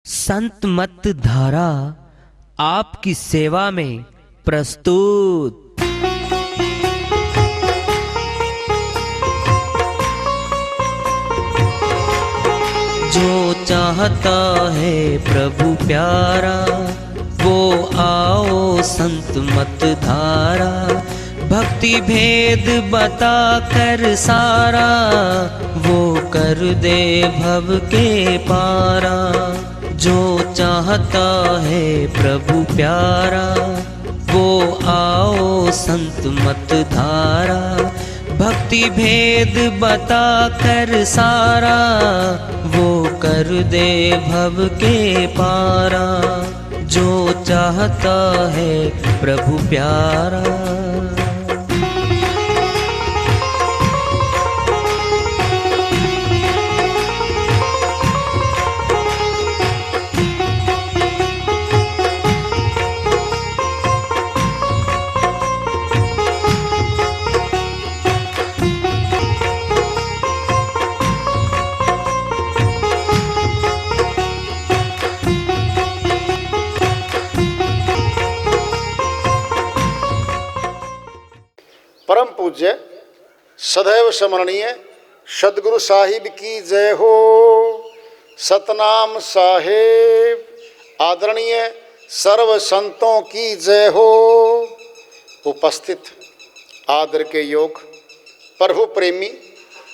संत मत धारा आपकी सेवा में प्रस्तुत। जो चाहता है प्रभु प्यारा वो आओ संत मत धारा। भक्ति भेद बता कर सारा वो कर दे भव के पारा। जो चाहता है प्रभु प्यारा वो आओ संत मत धारा। भक्ति भेद बता कर सारा वो कर दे भव के पारा। जो चाहता है प्रभु प्यारा। परम पूज्य सदैव स्मरणीय सदगुरु साहिब की जय हो। सतनाम साहेब आदरणीय सर्व संतों की जय हो। उपस्थित आदर के योग प्रभु प्रेमी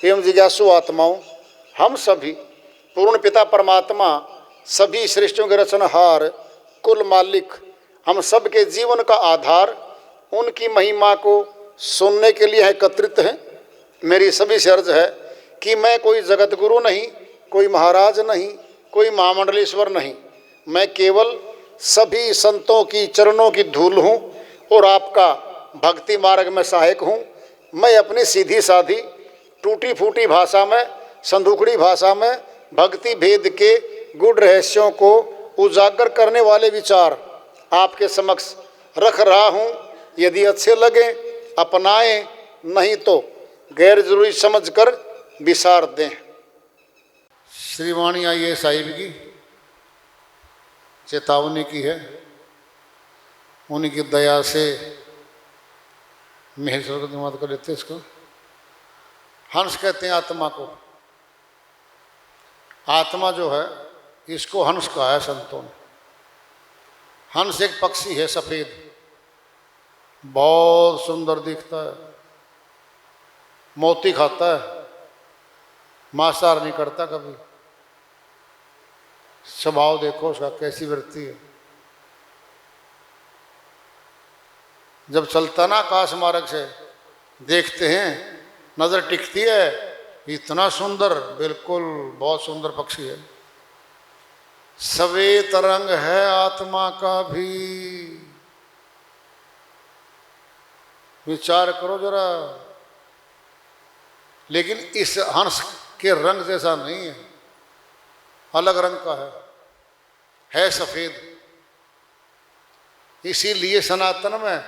एवं जिज्ञासु आत्माओं, हम सभी पूर्ण पिता परमात्मा सभी सृष्टियों के रचनहार कुल मालिक हम सब के जीवन का आधार उनकी महिमा को सुनने के लिए एकत्रित हैं। मेरी सभी से अर्ज है कि मैं कोई जगत गुरु नहीं, कोई महाराज नहीं, कोई महामंडलेश्वर नहीं। मैं केवल सभी संतों की चरणों की धूल हूँ और आपका भक्ति मार्ग में सहायक हूँ। मैं अपनी सीधी साधी टूटी फूटी भाषा में, संदूकड़ी भाषा में भक्ति भेद के गुड़ रहस्यों को उजागर करने वाले विचार आपके समक्ष रख रहा हूँ। यदि अच्छे लगे अपनाएं, नहीं तो गैर जरूरी समझकर विसार दें। श्रीवाणी आई है साहिब की चेतावनी की है। उन्हीं की दया से महेश्वर को मत कर लेते इसको। हंस कहते हैं आत्मा को। आत्मा जो है इसको हंस कहा है संतों ने। हंस एक पक्षी है सफेद, बहुत सुंदर दिखता है, मोती खाता है, मांसाहार नहीं करता कभी। स्वभाव देखो उसका कैसी वृत्ति है। जब चलता ना आकाश मार्ग से देखते हैं नजर टिकती है, इतना सुंदर, बिल्कुल बहुत सुंदर पक्षी है। श्वेत रंग है आत्मा का भी। विचार करो जरा। लेकिन इस हंस के रंग जैसा नहीं है, अलग रंग का है सफेद। इसीलिए सनातन में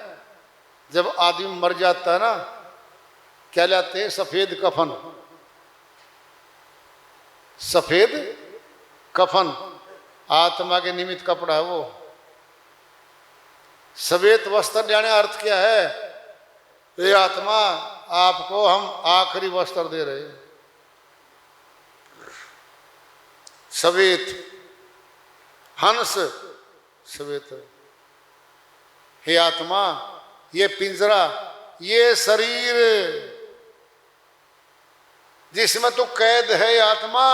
जब आदमी मर जाता है ना, क्या लाते हैं? सफेद कफन। सफेद कफन आत्मा के निमित्त कपड़ा है वो। सफेद वस्त्र जाने अर्थ क्या है? ये आत्मा आपको हम आखिरी वस्त्र दे रहे हैं। सवेत हंस सवेत। हे आत्मा, ये पिंजरा, ये शरीर जिसमें तो कैद है आत्मा,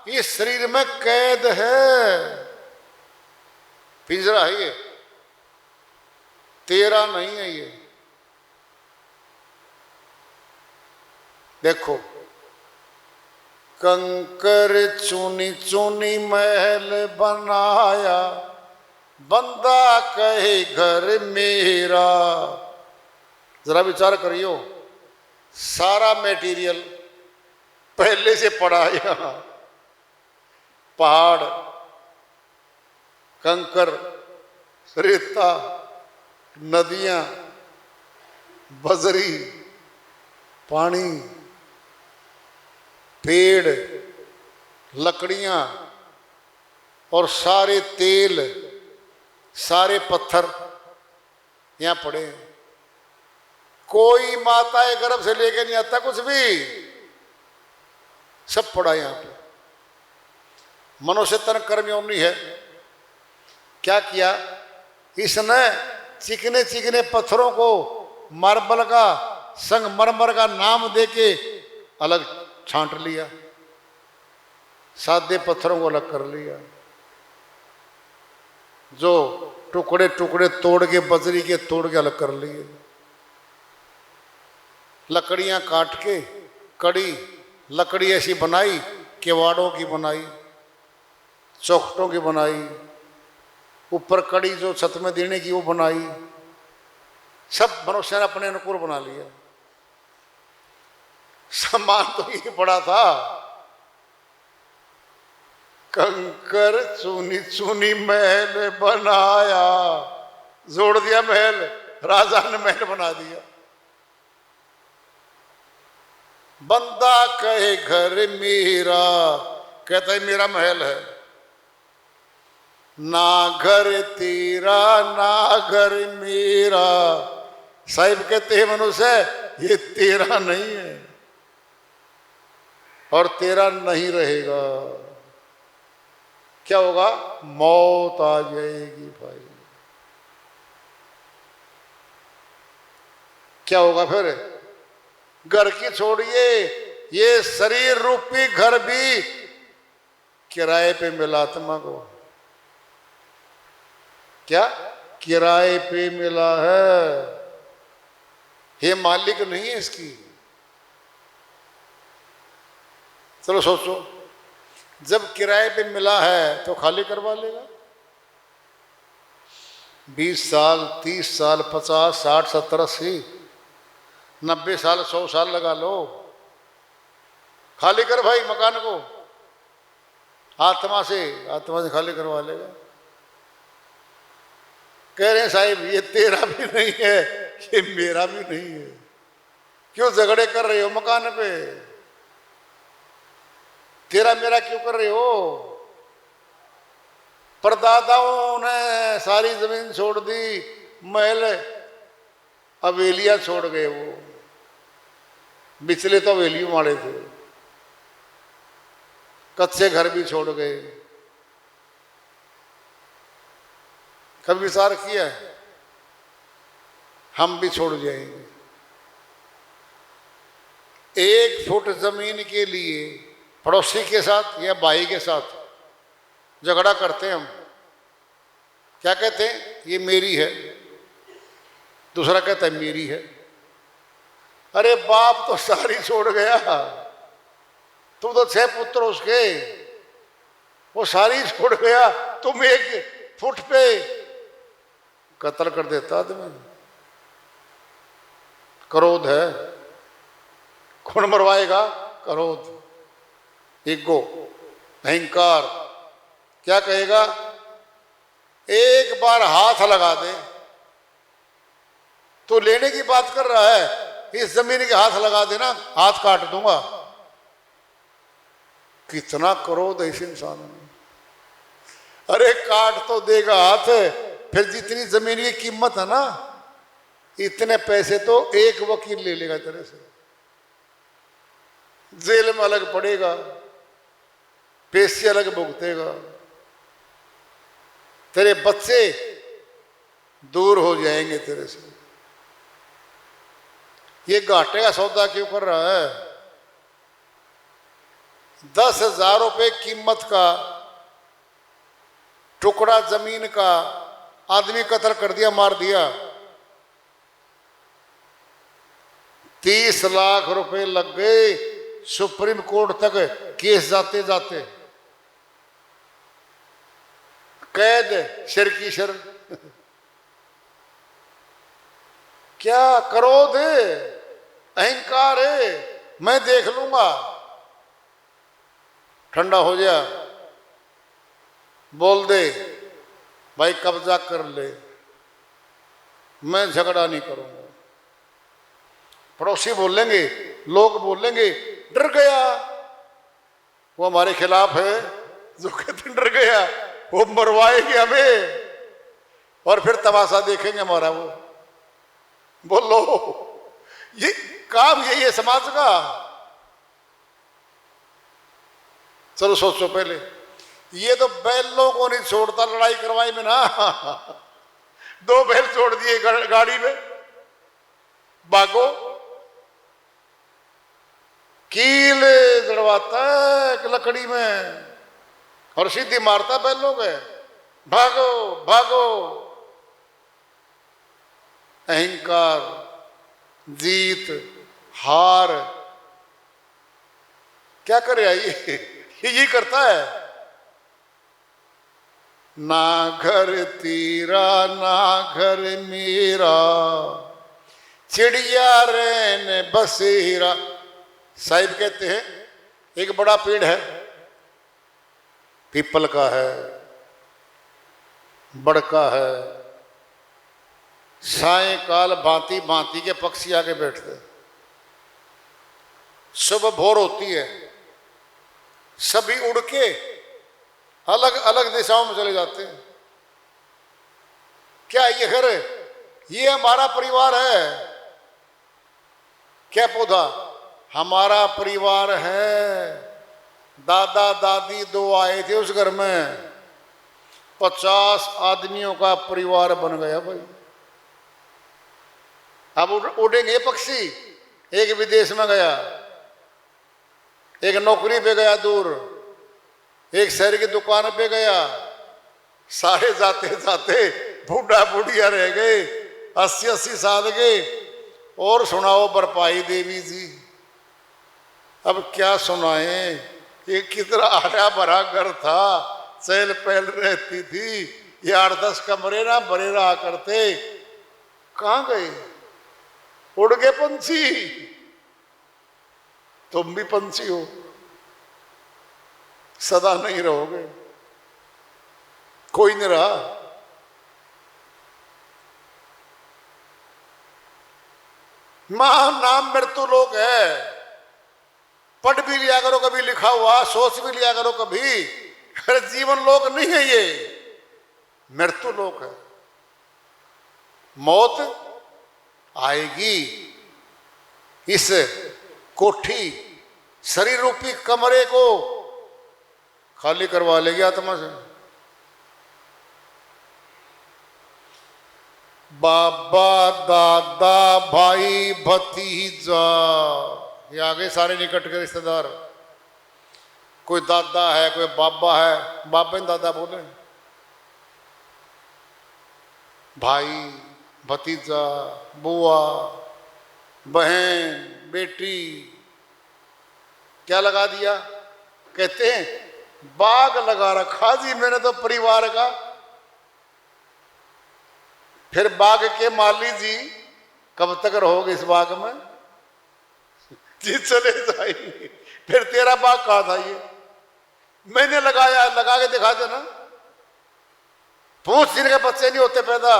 इस शरीर में कैद है। पिंजरा है ये, तेरा नहीं है ये। देखो, कंकर चुनी चुनी महल बनाया, बंदा कहे घर मेरा। जरा विचार करियो, सारा मटेरियल पहले से पड़ा है यहाँ। पहाड़, कंकर, रेता, नदियां, बजरी, पानी, पेड़, लकड़ियां और सारे तेल, सारे पत्थर यहाँ पड़े हैं। कोई माताएं गर्भ से लेके नहीं आता, कुछ भी सब पड़ा यहाँ पे। मनुष्य तन कर्म योनि है। क्या किया इसने? चिकने चिकने पत्थरों को मार्बल का, संगमरमर का नाम देके अलग छांट लिया, सादे पत्थरों को अलग कर लिया। जो टुकड़े टुकड़े तोड़ के, बजरी के तोड़ के अलग कर लिए। लकड़ियां काट के कड़ी लकड़ी ऐसी बनाई, केवाड़ों की बनाई, चौखटों की बनाई, ऊपर कड़ी जो छत में देने की वो बनाई। सब मनुष्य ने अपने अनुकूल बना लिया। सामान तो ये पड़ा था, कंकर चूनी चूनी महल बनाया, जोड़ दिया महल, राजा ने महल बना दिया। बंदा कहे घर मेरा, कहता है मेरा महल है। ना घर तेरा ना घर मेरा, साहिब कहते हैं मनुष्य ये तेरा नहीं है और तेरा नहीं रहेगा। क्या होगा? मौत आ जाएगी भाई। क्या होगा फिर? घर की छोड़िए, ये शरीर रूपी घर भी किराए पे मिला आत्मा को। क्या? किराए पे मिला है, ये मालिक नहीं है इसकी। चलो सोचो, जब किराए पे मिला है तो खाली करवा लेगा। 20 साल 30 साल 50 60 70 80 90 साल 100 साल लगा लो, खाली कर भाई मकान को। आत्मा से खाली करवा लेगा। कह रहे हैं साहिब ये तेरा भी नहीं है, ये मेरा भी नहीं है। क्यों झगड़े कर रहे हो मकान पे? तेरा मेरा क्यों कर रहे हो? परदादाओं ने सारी जमीन छोड़ दी, महल हवेलियां छोड़ गए। वो बिचले तो हवेलियों वाले थे, कच्चे घर भी छोड़ गए। कभी विचार किया है? हम भी छोड़ जाएंगे। 1 फुट जमीन के लिए पड़ोसी के साथ या भाई के साथ झगड़ा करते हैं हम। क्या कहते हैं? ये मेरी है, दूसरा कहता है मेरी है। अरे बाप तो सारी छोड़ गया, तुम तो 6 पुत्र उसके, वो सारी छोड़ गया, तुम 1 फुट पे कत्ल कर देता आदमी। क्रोध है। कौन मरवाएगा? क्रोध, ईगो, अहंकार। क्या कहेगा? एक बार हाथ लगा दे, तो लेने की बात कर रहा है, इस जमीन के हाथ लगा देना, हाथ काट दूंगा। कितना क्रोध है इस इंसान में। अरे काट तो देगा हाथ, फिर जितनी जमीन की कीमत है ना, इतने पैसे तो एक वकील ले लेगा तेरे से, जेल में अलग पड़ेगा, पैसे अलग भुगतेगा, तेरे बच्चे दूर हो जाएंगे तेरे से। ये घाटे का सौदा क्यों कर रहा है? 10,000 रुपये कीमत का टुकड़ा जमीन का आदमी कत्ल कर दिया, मार दिया। 30 लाख रुपए लग गए सुप्रीम कोर्ट तक केस जाते जाते। कैद सिर की सिर। क्या क्रोध है, अहंकार है, मैं देख लूंगा। ठंडा हो जा, बोल दे भाई कब्जा कर ले, मैं झगड़ा नहीं करूंगा। पड़ोसी बोलेंगे, लोग बोलेंगे डर गया, वो हमारे खिलाफ है। जो कहते डर गया वो मरवाएंगे हमें और फिर तमाशा देखेंगे हमारा। वो बोलो, ये काम यही है समाज का। चलो सोचो पहले, ये तो बैलों को नहीं छोड़ता लड़ाई करवाई में ना। 2 बैल छोड़ दिए गाड़ी में, भागो। कील जड़वाता है एक लकड़ी में और सीधी मारता बैलों के, भागो भागो। अहंकार, जीत, हार, क्या करे ये करता है। ना घर तेरा ना घर मेरा, चिड़िया रहने बसेरा। साहिब कहते हैं एक बड़ा पेड़ है, पीपल का है, बड़का है। सायंकाल भांति भांति के पक्षी आके बैठते, सुबह भोर होती है, सभी उड़ के अलग अलग दिशाओं में चले जाते हैं। क्या ये घर, ये हमारा परिवार है? क्या पौधा हमारा परिवार है? दादा दादी 2 आए थे उस घर में, 50 आदमियों का परिवार बन गया भाई। अब उड़ेंगे पक्षी। एक विदेश में गया, एक नौकरी पे गया दूर, एक शहर की दुकान पे गया। सारे जाते जाते बूढ़ा बुढ़िया रह गए, 80-80 साल के। और सुनाओ बरपाई देवी जी, अब क्या सुनाए। ये कितना हरा भरा घर था, चहल पहल रहती थी। ये 8-10 कमरे ना भरे रहा करते, कहाँ गए? उड़ गए पंछी। तुम भी पंछी हो, सदा नहीं रहोगे, कोई नहीं रहा। नाम मृत्यु लोक है, पढ़ भी लिया करो कभी लिखा हुआ, सोच भी लिया करो कभी। अरे जीवन लोक नहीं है ये, मृत्यु लोक है। मौत आएगी। इस कोठी शरीर रूपी कमरे को खाली करवा लेगी आत्मा से। बाबा दादा भाई भतीजा, ये आगे सारे निकट के रिश्तेदार। कोई दादा है, कोई बाबा है, बाबा ने दादा बोले। भाई भतीजा, बुआ, बहन, बेटी, क्या लगा दिया? कहते हैं बाग लगा रखा जी मैंने तो परिवार का। फिर बाग के माली जी कब तक रहोगे इस बाग में? जी चले जाएंगे। फिर तेरा बाग कहाँ था? ये मैंने लगाया, लगा के दिखा देना। पूछ जिनके बच्चे नहीं होते पैदा,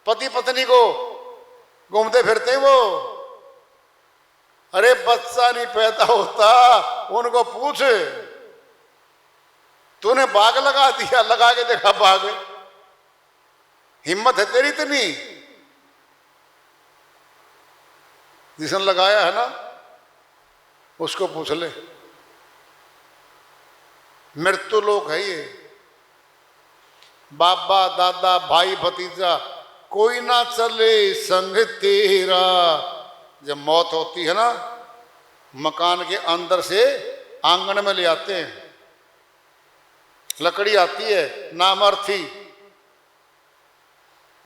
पति पत्नी को घूमते फिरते हैं वो। अरे बच्चा नहीं पैदा होता, उनको पूछ। तूने बाग लगा दिया, लगा के देखा बाग, हिम्मत है तेरी इतनी? जिसने लगाया है ना उसको पूछ ले। मृत्यु लोक है ये। बाबा दादा भाई भतीजा कोई ना चले संग तेरा। जब मौत होती है ना, मकान के अंदर से आंगन में ले आते हैं। लकड़ी आती है, नाम अर्थी,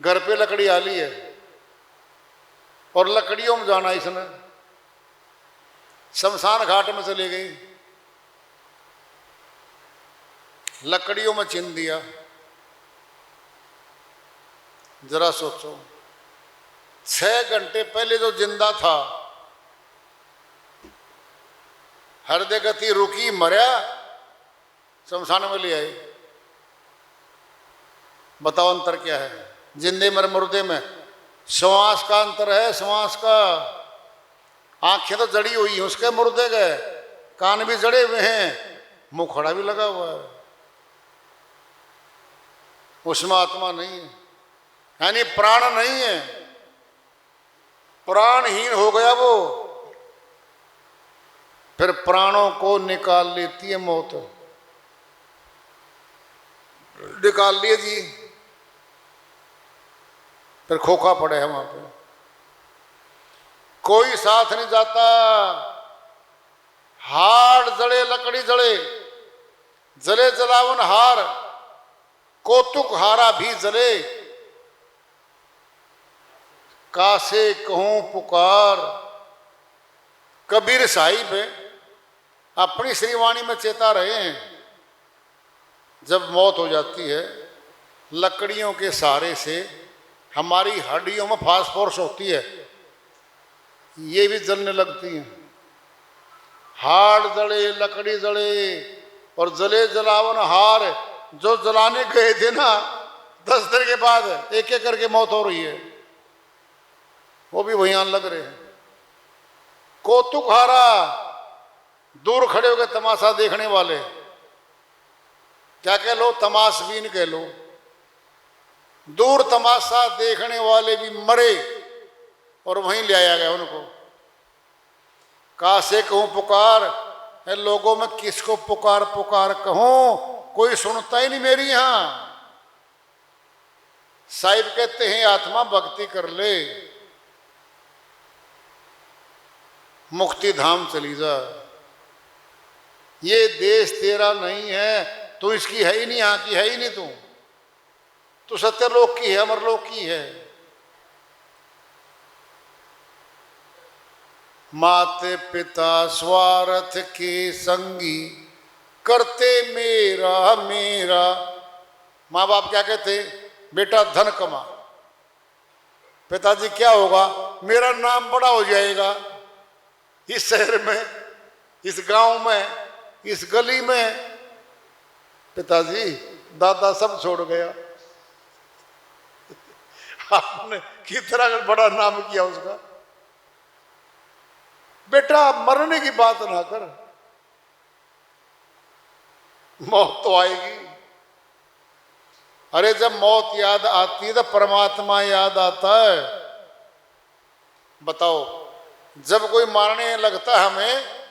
घर पे लकड़ी आली है और लकड़ियों में जाना इसने। शमशान घाट में चले गई, लकड़ियों में चिन दिया। जरा सोचो, 6 घंटे पहले जो जिंदा था, हृदय गति रुकी, मरा, शमशान में ले आए। बताओ अंतर क्या है? जिंदे मर मुर्दे में श्वास का अंतर है, श्वास का। आंखें तो जड़ी हुई हैं उसके मुर्दे गए, कान भी जड़े हुए हैं, मुंह खड़ा भी लगा हुआ है। उसमें आत्मा नहीं है, यानी प्राण नहीं है, प्राणहीन हो गया वो। फिर प्राणों को निकाल लेती है मौत। निकाल लिए जी, फिर खोखा पड़े हैं वहां पे, कोई साथ नहीं जाता। हाड़ जड़े लकड़ी जड़े, जले जलावन हार, कौतुक हारा भी जले। कासे कहूं पुकार, कबीर साहिब अपनी श्रीवाणी में चेता रहे हैं। जब मौत हो जाती है, लकड़ियों के सहारे से हमारी हड्डियों में फास्फोरस होती है, ये भी जलने लगती हैं। हाड़ जले लकड़ी जले और जले जलावन हार। जो जलाने गए थे ना, 10 दिन के बाद एक एक करके मौत हो रही है, वो भी वहीं आने लग रहे हैं। कौतुक हारा, दूर खड़े हो गए तमाशा देखने वाले, क्या कह लो, तमाशबीन कह लो। दूर तमाशा देखने वाले भी मरे और वहीं ले आया गया उनको। कासे कहूं पुकार, है लोगों में किसको पुकार पुकार कहूं, कोई सुनता ही नहीं मेरी। यहां साहिब कहते हैं आत्मा भक्ति कर ले, मुक्ति धाम चली जा। ये देश तेरा नहीं है, तू इसकी है ही नहीं, यहां की है ही नहीं। तू सत्यलोक की है, अमरलोक की है। माते पिता स्वार्थ के संगी, करते मेरा मेरा। माँ बाप क्या कहते, बेटा धन कमा। पिताजी क्या होगा, मेरा नाम बड़ा हो जाएगा इस शहर में, इस गांव में, इस गली में। पिताजी दादा सब छोड़ गया, आपने कितना बड़ा नाम किया उसका। बेटा मरने की बात ना कर, मौत तो आएगी। अरे जब मौत याद आती है तो परमात्मा याद आता है। बताओ, जब कोई मारने लगता है हमें,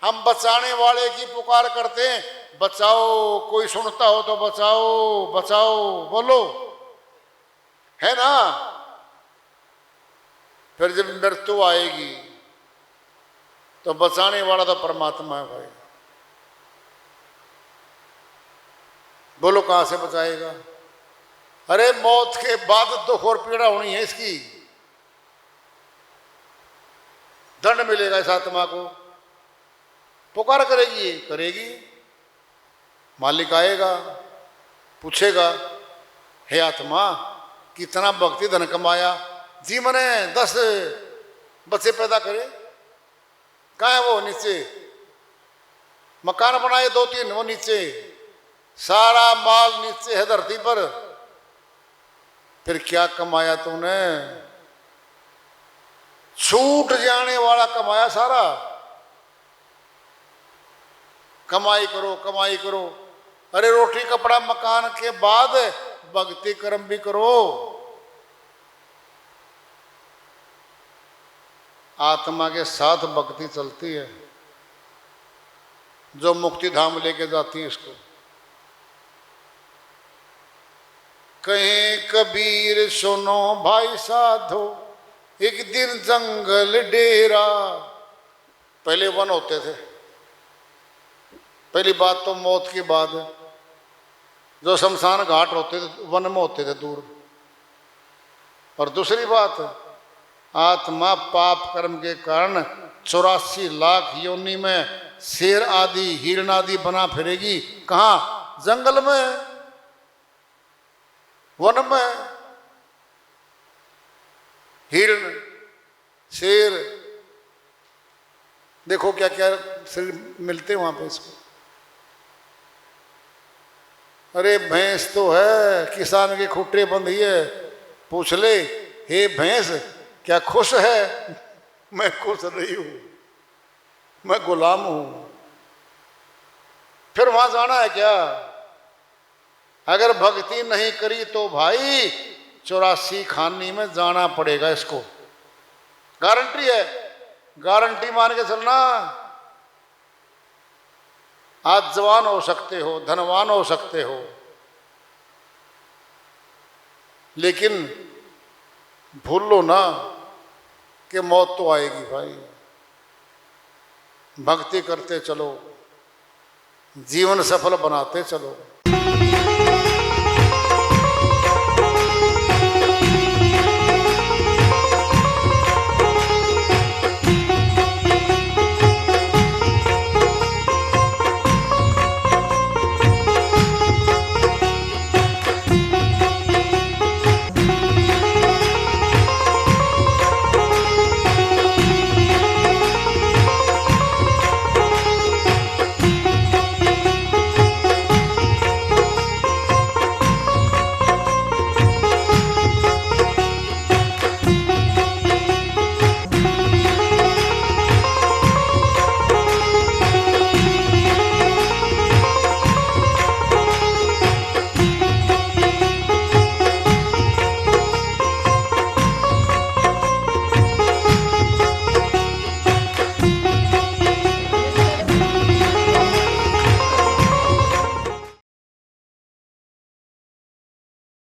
हम बचाने वाले की पुकार करते हैं, बचाओ, कोई सुनता हो तो बचाओ बचाओ बोलो, है ना। फिर जब मृत्यु आएगी तो बचाने वाला तो परमात्मा है भाई। बोलो कहां से बचाएगा। अरे मौत के बाद दुख और पीड़ा होनी है इसकी, दंड मिलेगा इस आत्मा को। पुकार करेगी, करेगी, मालिक आएगा, पूछेगा, हे आत्मा कितना भक्ति धन कमाया जी, मैंने 10 बच्चे पैदा करे, कहाँ है वो, नीचे। मकान बनाए 2-3, वो नीचे। सारा माल नीचे है धरती पर। फिर क्या कमाया तूने, छूट जाने वाला कमाया सारा। कमाई करो कमाई करो। अरे रोटी कपड़ा मकान के बाद भक्ति कर्म भी करो। आत्मा के साथ भक्ति चलती है जो मुक्ति धाम लेके जाती है इसको। कहें कबीर सुनो भाई साधो, एक दिन जंगल डेरा। पहले वन होते थे। पहली बात तो मौत के बाद जो शमशान घाट होते थे वन में होते थे दूर। और दूसरी बात, आत्मा पाप कर्म के कारण 84 लाख योनि में शेर आदि हिरण आदि बना फिरेगी। कहाँ, जंगल में, वन में। हिरण, शेर, देखो क्या क्या शरीर मिलते हैं वहां पे इसको। अरे भैंस तो है, किसान के खुट्टे बंधी है, पूछ ले, हे भैंस क्या खुश है। मैं खुश नहीं हूं, मैं गुलाम हूं। फिर वहां जाना है क्या, अगर भक्ति नहीं करी तो भाई 84 खानी में जाना पड़ेगा इसको, गारंटी है, गारंटी मान के चलना। आज जवान हो सकते हो, धनवान हो सकते हो, लेकिन भूल लो ना कि मौत तो आएगी भाई। भक्ति करते चलो, जीवन सफल बनाते चलो।